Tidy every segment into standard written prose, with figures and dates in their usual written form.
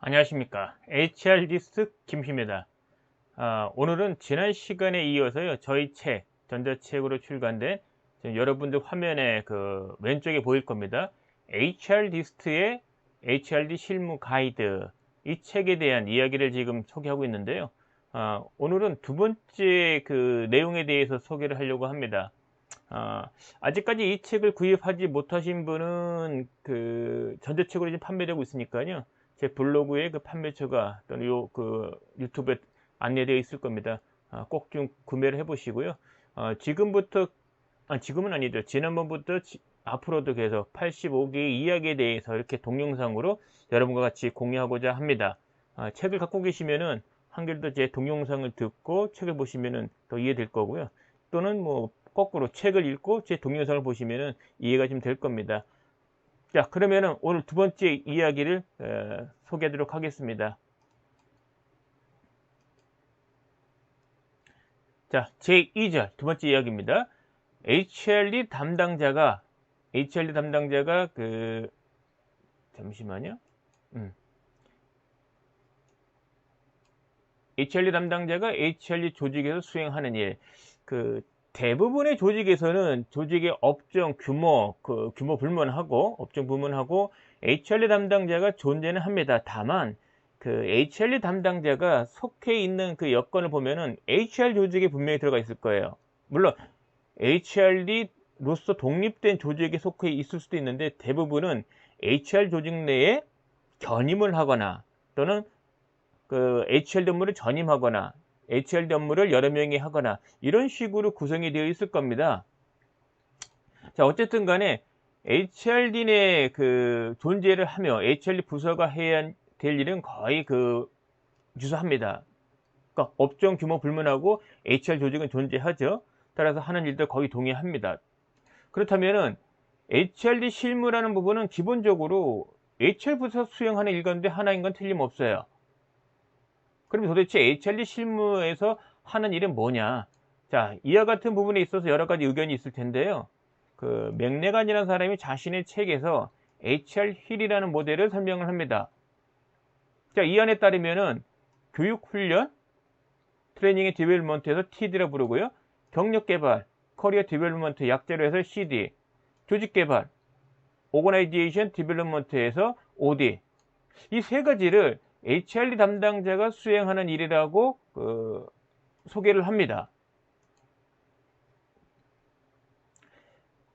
안녕하십니까. HR리스트 김희입니다. 오늘은 지난 시간에 이어서요, 저희 책, 전자책으로 출간된 지금 여러분들 화면에 그 왼쪽에 보일 겁니다. HR리스트의 HRD 실무 가이드, 이 책에 대한 이야기를 지금 소개하고 있는데요. 오늘은 두 번째 그 내용에 대해서 소개를 하려고 합니다. 아직까지 이 책을 구입하지 못하신 분은 그 전자책으로 지금 판매되고 있으니까요. 제 블로그에 그 판매처가 또는 유튜브에 안내되어 있을 겁니다. 꼭 좀 구매를 해 보시고요. 지금부터, 지금은 아니죠. 지난번부터 앞으로도 계속 85개의 이야기에 대해서 이렇게 동영상으로 여러분과 같이 공유하고자 합니다. 책을 갖고 계시면은 한결 더 제 동영상을 듣고 책을 보시면은 더 이해될 거고요. 또는 뭐 거꾸로 책을 읽고 제 동영상을 보시면은 이해가 좀 될 겁니다. 자, 그러면은 오늘 두 번째 이야기를 소개하도록 하겠습니다. 자, 제2절 두 번째 이야기입니다. HRD 담당자가 그 잠시만요. HRD 담당자가 HRD 조직에서 수행하는 일. 그 대부분의 조직에서는 조직의 업종 규모, 그 규모 불문하고 업종 불문하고 HRD 담당자가 존재는 합니다. 다만 그 HRD 담당자가 속해 있는 그 여건을 보면은 HR 조직에 분명히 들어가 있을 거예요. 물론 HRD로서 독립된 조직에 속해 있을 수도 있는데 대부분은 HR 조직 내에 견임을 하거나 또는 그 HRD 업무를 전임하거나 HRD 업무를 여러 명이 하거나 이런 식으로 구성이 되어 있을 겁니다. 자, 어쨌든 간에 HRD 내 그 존재를 하며 HRD 부서가 해야 될 일은 거의 그 유사합니다. 그러니까 업종 규모 불문하고 HR 조직은 존재하죠. 따라서 하는 일도 거의 동의합니다. 그렇다면은 HRD 실무라는 부분은 기본적으로 HR 부서 수행하는 일 가운데 하나인 건 틀림없어요. 그럼 도대체 HRD 실무에서 하는 일은 뭐냐? 자, 이와 같은 부분에 있어서 여러 가지 의견이 있을 텐데요. 그 맥레간이라는 사람이 자신의 책에서 HR 휠이라는 모델을 설명을 합니다. 자, 이 안에 따르면은 교육 훈련, 트레이닝 앤 디벨롭먼트에서 TD라 부르고요. 경력 개발, 커리어 디벨롭먼트 약자로 해서 CD, 조직 개발, 오거나이제이션 디벨롭먼트에서 OD. 이 세 가지를 HRD 담당자가 수행하는 일이라고 소개를 합니다.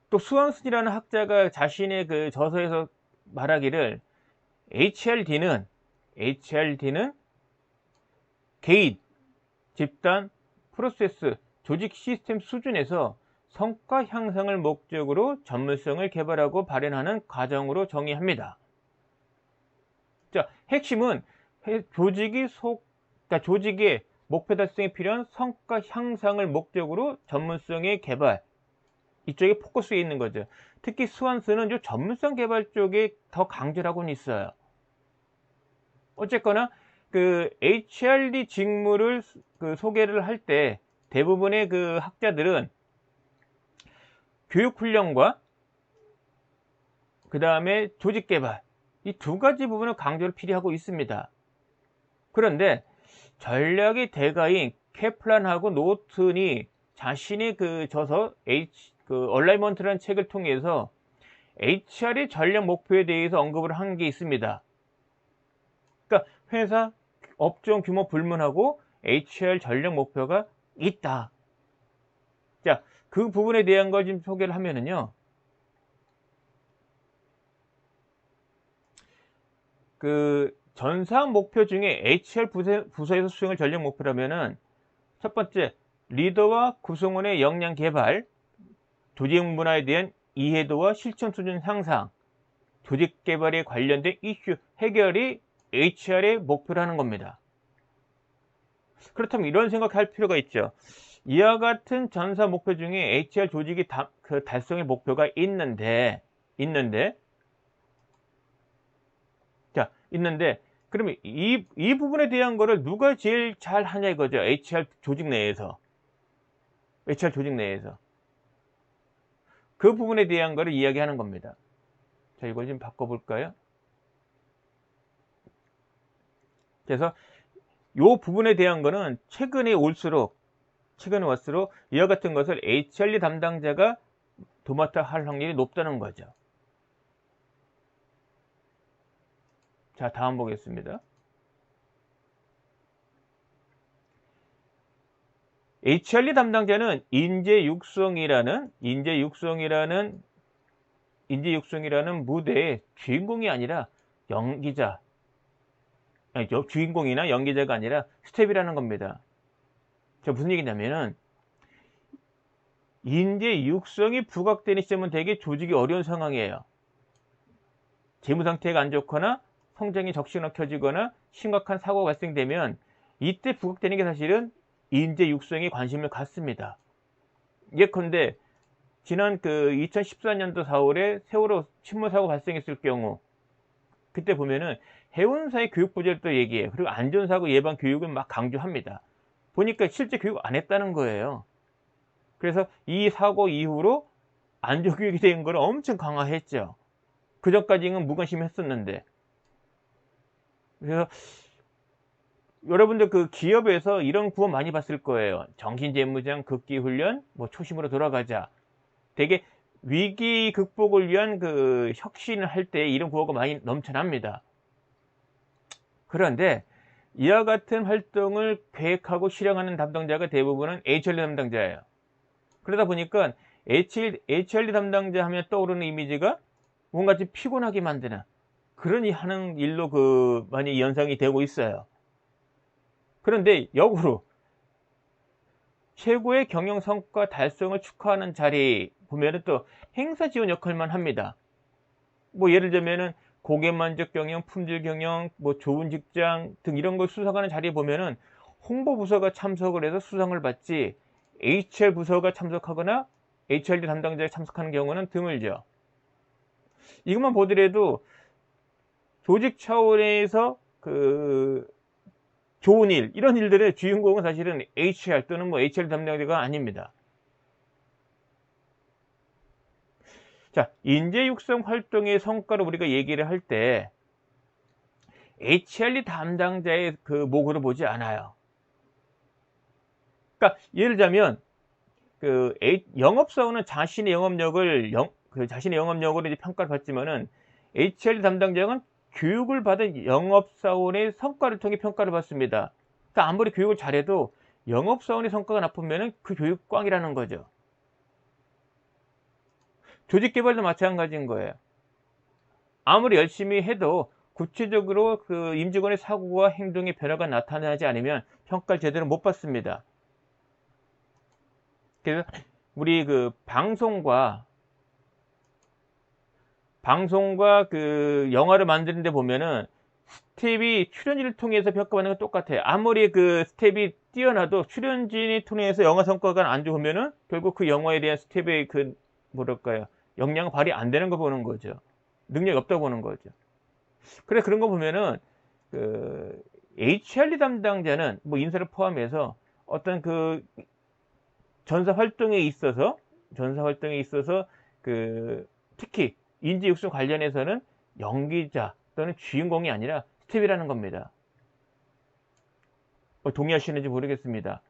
또 수완슨이라는 학자가 자신의 그 저서에서 말하기를 HRD는 개인, 집단, 프로세스, 조직 시스템 수준에서 성과 향상을 목적으로 전문성을 개발하고 발현하는 과정으로 정의합니다. 자, 핵심은 그러니까 조직의 목표 달성에 필요한 성과 향상을 목적으로 전문성의 개발, 이쪽에 포커스에 있는 거죠. 특히 스완스는 이 전문성 개발 쪽에 더 강조를 하고는 있어요. 어쨌거나 그 HRD 직무를 그 소개를 할 때 대부분의 그 학자들은 교육 훈련과 그 다음에 조직 개발, 이 두 가지 부분을 강조를 필요하고 있습니다. 그런데 전략의 대가인 케플란하고 노튼이 자신의 그 저서 얼라이먼트라는 책을 통해서 HR의 전략 목표에 대해서 언급을 한 게 있습니다. 그러니까 회사 업종 규모 불문하고 HR 전략 목표가 있다. 자, 그 부분에 대한 걸 좀 소개를 하면은요. 그 전사학 목표 중에 HR 부서에서 수행할 전략 목표라면은 첫 번째, 리더와 구성원의 역량 개발, 조직 문화에 대한 이해도와 실천 수준 향상, 조직 개발에 관련된 이슈 해결이 HR의 목표라는 겁니다. 그렇다면 이런 생각할 필요가 있죠. 이와 같은 전사 목표 중에 HR 조직이 그 달성의 목표가 있는데, 그러면 이 부분에 대한 거를 누가 제일 잘 하냐 이거죠. HR 조직 내에서. 그 부분에 대한 거를 이야기하는 겁니다. 자, 이걸 좀 바꿔볼까요? 그래서 요 부분에 대한 거는 최근에 올수록 이와 같은 것을 HRD 담당자가 도맡아 할 확률이 높다는 거죠. 자, 다음 보겠습니다. HRD 담당자는 인재 육성이라는 무대의 주인공이 아니라 연기자, 주인공이나 연기자가 아니라 스텝이라는 겁니다. 자, 무슨 얘기냐면은 인재 육성이 부각되는 시점은 되게 조직이 어려운 상황이에요. 재무 상태가 안 좋거나 성장이 적신호켜지거나 심각한 사고가 발생되면 이때 부각되는 게 사실은 인재 육성에 관심을 갖습니다. 예컨대 지난 2014년도 4월에 세월호 침몰 사고 발생했을 경우 그때 보면은 해운사의 교육 부재를 또 얘기해요. 그리고 안전사고 예방 교육을 막 강조합니다. 보니까 실제 교육 안 했다는 거예요. 그래서 이 사고 이후로 안전교육이 된 걸 엄청 강화했죠. 그전까지는 무관심했었는데. 그래서 여러분들 기업에서 이런 구호 많이 봤을 거예요. 정신재무장 극기훈련, 초심으로 돌아가자. 되게 위기 극복을 위한 혁신을 할 때 이런 구호가 많이 넘쳐납니다. 그런데 이와 같은 활동을 계획하고 실행하는 담당자가 대부분은 HRD 담당자예요. 그러다 보니까 HRD 담당자 하면 떠오르는 이미지가 뭔가 좀 피곤하게 만드는 그런 하는 일로 많이 연상이 되고 있어요. 그런데 역으로 최고의 경영 성과 달성을 축하하는 자리 보면은 또 행사 지원 역할만 합니다. 예를 들면은 고객 만족 경영, 품질 경영, 좋은 직장 등 이런 걸 수상하는 자리에 보면은 홍보 부서가 참석을 해서 수상을 받지 HR 부서가 참석하거나 HRD 담당자가 참석하는 경우는 드물죠. 이것만 보더라도 조직 차원에서 좋은 일, 이런 일들의 주인공은 사실은 HR 또는 HRD 담당자가 아닙니다. 자, 인재 육성 활동의 성과를 우리가 얘기를 할 때 HRD 담당자의 목으로 보지 않아요. 그러니까 예를 들자면 영업사원은 자신의 영업력을 이제 평가를 받지만은 HRD 담당자는 교육을 받은 영업사원의 성과를 통해 평가를 받습니다. 그러니까 아무리 교육을 잘해도 영업사원의 성과가 나쁘면은 그 교육 꽝이라는 거죠. 조직개발도 마찬가지인 거예요. 아무리 열심히 해도 구체적으로 임직원의 사고와 행동의 변화가 나타나지 않으면 평가를 제대로 못 받습니다. 그래서 우리 방송과 영화를 만드는 데 보면은 스텝이 출연진을 통해서 평가받는 건 똑같아요. 아무리 스텝이 뛰어나도 출연진이 통해서 영화 성과가 안 좋으면은 결국 그 영화에 대한 스텝의 역량은 발휘 안 되는 거 보는 거죠. 능력이 없다고 보는 거죠. 그래, 그런 거 보면은 HRD 담당자는 인사를 포함해서 어떤 전사 활동에 있어서 특히 인재 육성 관련해서는 연기자 또는 주인공이 아니라 스텝이라는 겁니다. 동의하시는지 모르겠습니다.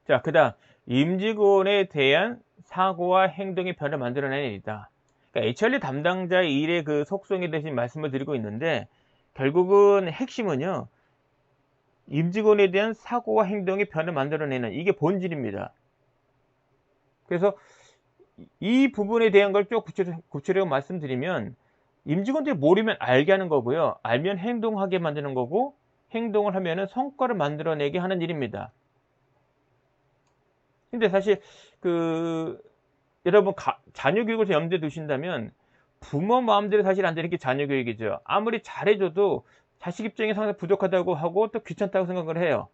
자, 그 다음 임직원에 대한 사고와 행동의 변화를 만들어내는 일이다. 그러니까 HRD 담당자의 일의 속성에 대해서 말씀을 드리고 있는데 결국은 핵심은요, 임직원에 대한 사고와 행동의 변화를 만들어내는 이게 본질입니다. 그래서 이 부분에 대한 걸 좀 구체적으로 말씀드리면 임직원들이 모르면 알게 하는 거고요. 알면 행동하게 만드는 거고 행동을 하면은 성과를 만들어내게 하는 일입니다. 근데 사실 여러분 자녀 교육을 염두에 두신다면 부모 마음대로 사실 안 되는 게 자녀 교육이죠. 아무리 잘해줘도 자식 입장에 상당히 부족하다고 하고 또 귀찮다고 생각을 해요.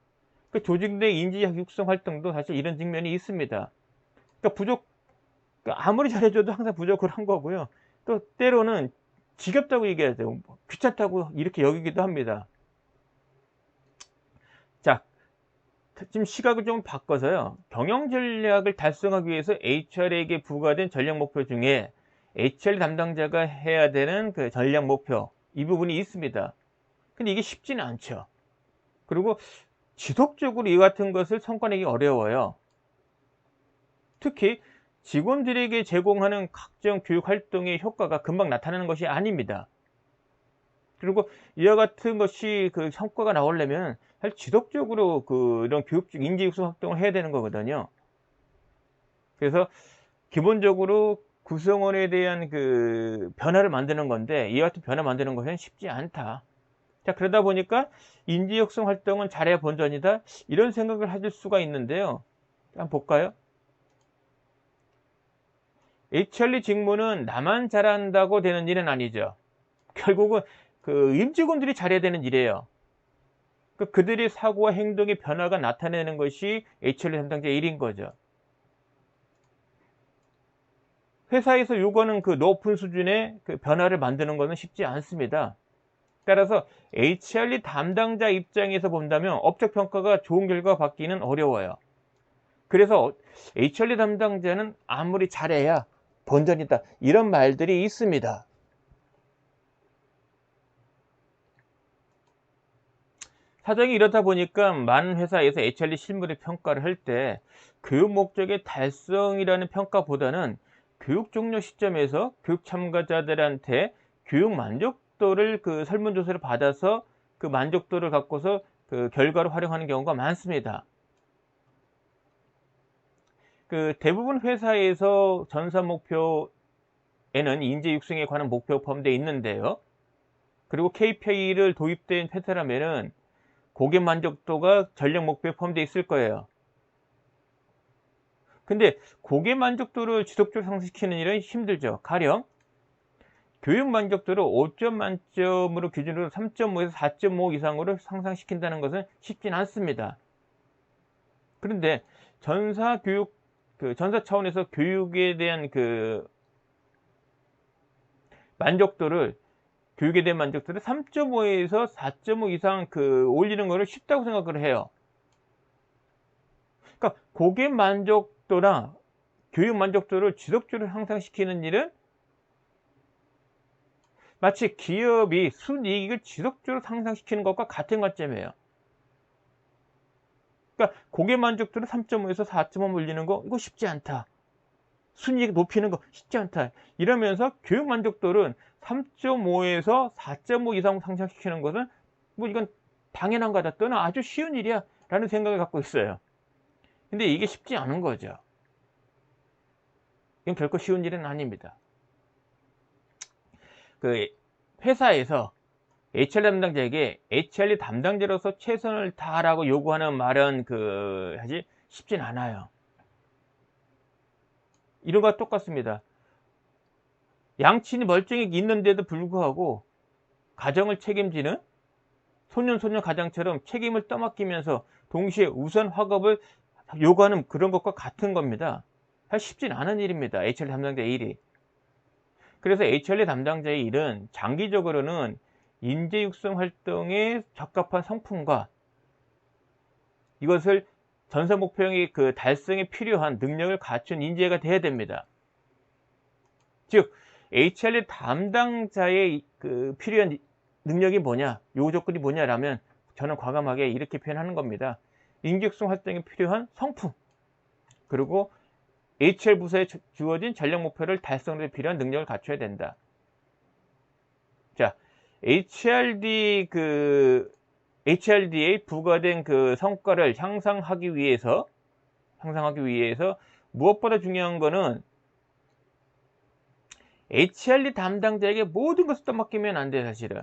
조직 내 인재 육성 활동도 사실 이런 측면이 있습니다. 아무리 잘해줘도 항상 부족을 한 거고요. 또 때로는 지겹다고 얘기하죠. 귀찮다고 이렇게 여기기도 합니다. 자, 지금 시각을 좀 바꿔서요. 경영 전략을 달성하기 위해서 HR에게 부과된 전략 목표 중에 HR 담당자가 해야 되는 전략 목표 이 부분이 있습니다. 근데 이게 쉽지는 않죠. 그리고 지속적으로 이 같은 것을 성과내기 어려워요. 특히 직원들에게 제공하는 각종 교육 활동의 효과가 금방 나타나는 것이 아닙니다. 그리고 이와 같은 것이 그 성과가 나오려면 사실 지속적으로 이런 교육적 인재 육성 활동을 해야 되는 거거든요. 그래서 기본적으로 구성원에 대한 그 변화를 만드는 건데 이와 같은 변화 만드는 것은 쉽지 않다. 자, 그러다 보니까 인재 육성 활동은 잘해야 본전이다, 이런 생각을 하실 수가 있는데요. 한번 볼까요? HRD 직무는 나만 잘한다고 되는 일은 아니죠. 결국은 임직원들이 잘해야 되는 일이에요. 그들의 사고와 행동의 변화가 나타내는 것이 HRD 담당자의 일인 거죠. 회사에서 요구하는 그 높은 수준의 그 변화를 만드는 것은 쉽지 않습니다. 따라서 HRD 담당자 입장에서 본다면 업적 평가가 좋은 결과가 받기는 어려워요. 그래서 HRD 담당자는 아무리 잘해야 본전이다, 이런 말들이 있습니다. 사정이 이렇다 보니까 많은 회사에서 HRD 실무를 평가를 할 때 교육 목적의 달성이라는 평가보다는 교육 종료 시점에서 교육 참가자들한테 교육 만족도를 설문조사를 받아서 그 만족도를 갖고서 그 결과로 활용하는 경우가 많습니다. 대부분 회사에서 전사 목표에는 인재 육성에 관한 목표가 포함되어 있는데요. 그리고 KPI를 도입된 회사라면은 고객 만족도가 전략 목표에 포함되어 있을 거예요. 근데 고객 만족도를 지속적으로 상승시키는 일은 힘들죠. 가령 교육 만족도를 5점 만점으로 기준으로 3.5에서 4.5 이상으로 상승시킨다는 것은 쉽진 않습니다. 그런데 전사 차원에서 교육에 대한 교육에 대한 만족도를 3.5에서 4.5 이상 올리는 것을 쉽다고 생각을 해요. 그러니까 고객 만족도나 교육 만족도를 지속적으로 향상시키는 일은 마치 기업이 순이익을 지속적으로 상승시키는 것과 같은 관점이에요. 그러니까 고객 만족도를 3.5에서 4.5 올리는 거, 이거 쉽지 않다. 순이익 높이는 거 쉽지 않다. 이러면서 교육 만족도를 3.5에서 4.5 이상 상승시키는 것은 뭐 이건 당연한 거다, 또는 아주 쉬운 일이야 라는 생각을 갖고 있어요. 근데 이게 쉽지 않은 거죠. 이건 결코 쉬운 일은 아닙니다. 회사에서 HR 담당자에게 HRD 담당자로서 최선을 다하라고 요구하는 말은 사실 쉽진 않아요. 이런 거와 똑같습니다. 양친이 멀쩡히 있는데도 불구하고 가정을 책임지는 소년 가장처럼 책임을 떠맡기면서 동시에 우선 학업을 요구하는 그런 것과 같은 겁니다. 사실 쉽진 않은 일입니다. HR 담당자의 일이. 그래서 HRD 담당자의 일은 장기적으로는 인재 육성 활동에 적합한 성품과 이것을 전사 목표의 달성에 필요한 능력을 갖춘 인재가 돼야 됩니다. 즉 HRD 담당자의 필요한 능력이 뭐냐, 요구 조건이 뭐냐라면 저는 과감하게 이렇게 표현하는 겁니다. 인재 육성 활동에 필요한 성품, 그리고 HR 부서에 주어진 전략 목표를 달성에 필요한 능력을 갖춰야 된다. 자, HRD에 부과된 성과를 향상하기 위해서 무엇보다 중요한 거는 HRD 담당자에게 모든 것을 떠맡기면 안 돼요. 사실은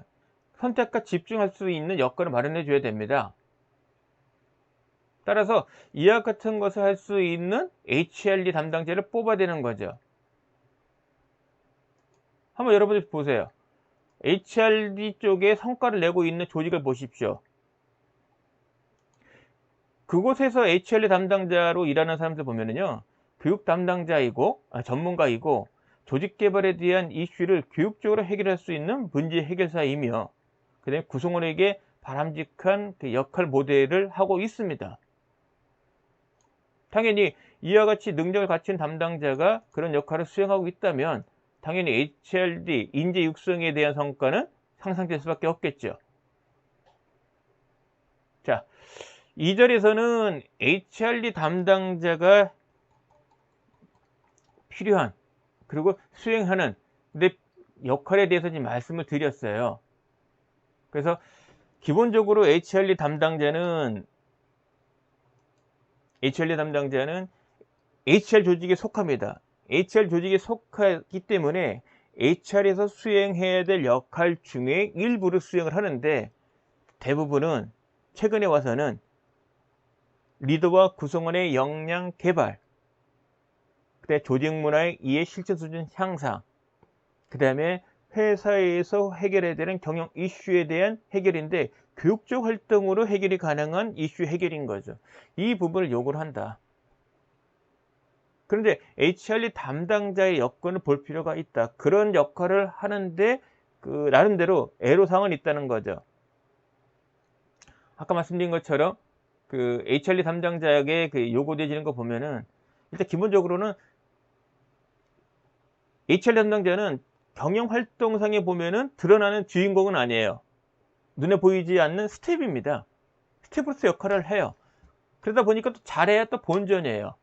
선택과 집중할 수 있는 여건을 마련해 줘야 됩니다. 따라서 이와 같은 것을 할 수 있는 HRD 담당자를 뽑아야 되는 거죠. 한번 여러분들 보세요. HRD 쪽에 성과를 내고 있는 조직을 보십시오. 그곳에서 HRD 담당자로 일하는 사람들 보면은요, 교육 담당자이고 전문가이고 조직 개발에 대한 이슈를 교육적으로 해결할 수 있는 문제 해결사이며 그다음에 구성원에게 바람직한 역할 모델을 하고 있습니다. 당연히 이와 같이 능력을 갖춘 담당자가 그런 역할을 수행하고 있다면 당연히 HRD 인재 육성에 대한 성과는 향상될 수밖에 없겠죠. 자, 2절에서는 HRD 담당자가 필요한 그리고 수행하는 근데 역할에 대해서 지금 말씀을 드렸어요. 그래서 기본적으로 HRD 담당자는 HR 조직에 속합니다. HR 조직에 속하기 때문에 HR에서 수행해야 될 역할 중에 일부를 수행을 하는데 대부분은 최근에 와서는 리더와 구성원의 역량 개발, 그다음에 조직 문화의 이해 실천 수준 향상, 그다음에 회사에서 해결해야 되는 경영 이슈에 대한 해결인데 교육적 활동으로 해결이 가능한 이슈 해결인 거죠. 이 부분을 요구를 한다. 그런데 HRD 담당자의 여건을 볼 필요가 있다. 그런 역할을 하는데 그 나름대로 애로사항은 있다는 거죠. 아까 말씀드린 것처럼 그 HRD 담당자에게 그 요구되지는 거 보면은 일단 기본적으로는 HRD 담당자는 경영 활동상에 보면은 드러나는 주인공은 아니에요. 눈에 보이지 않는 스텝입니다. 스텝으로서 역할을 해요. 그러다 보니까 또 잘해야 또 본전이에요.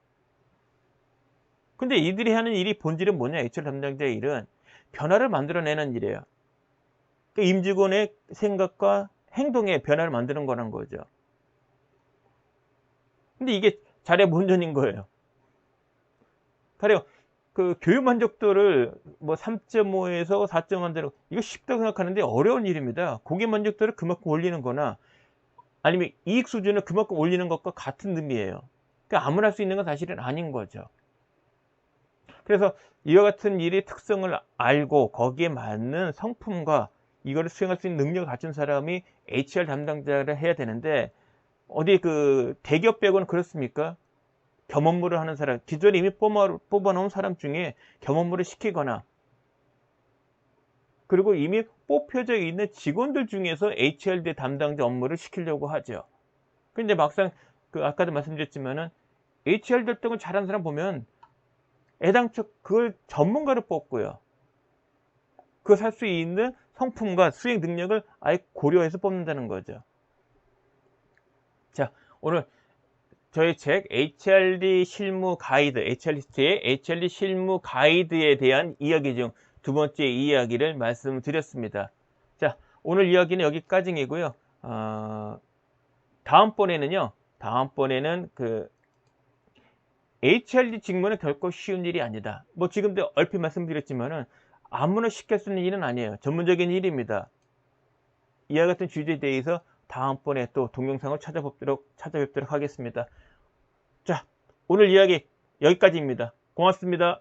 근데 이들이 하는 일이 본질은 뭐냐? HR 담당자의 일은 변화를 만들어내는 일이에요. 그 임직원의 생각과 행동에 변화를 만드는 거란 거죠. 근데 이게 잘해 본전인 거예요. 가령 그 교육 만족도를 뭐 3.5에서 4.1대로 이거 쉽다고 생각하는데 어려운 일입니다. 고객 만족도를 그만큼 올리는 거나 아니면 이익 수준을 그만큼 올리는 것과 같은 의미예요. 그러니까 아무나 할 수 있는 건 사실은 아닌 거죠. 그래서 이와 같은 일의 특성을 알고 거기에 맞는 성품과 이거를 수행할 수 있는 능력을 갖춘 사람이 HR 담당자를 해야 되는데 어디 그 대기업 빼고는 그렇습니까? 겸업무를 하는 사람, 기존에 이미 뽑아놓은 사람 중에 겸업무를 시키거나 그리고 이미 뽑혀져 있는 직원들 중에서 HRD 담당자 업무를 시키려고 하죠. 근데 막상 그 아까도 말씀드렸지만은 HR 활동을 잘하는 사람 보면 애당초 그걸 전문가를 뽑고요. 그걸 할 수 있는 성품과 수행 능력을 아예 고려해서 뽑는다는 거죠. 자, 오늘 저희 책 HRD 실무 가이드, HR리스트의 HRD 실무 가이드에 대한 이야기 중 두 번째 이야기를 말씀드렸습니다. 자, 오늘 이야기는 여기까지이고요. 다음번에는 그 HRD 직무는 결코 쉬운 일이 아니다. 뭐 지금도 얼핏 말씀드렸지만은 아무나 쉽게 할 수 있는 일은 아니에요. 전문적인 일입니다. 이와 같은 주제에 대해서 다음번에 또 동영상을 찾아뵙도록 하겠습니다. 자, 오늘 이야기 여기까지입니다. 고맙습니다.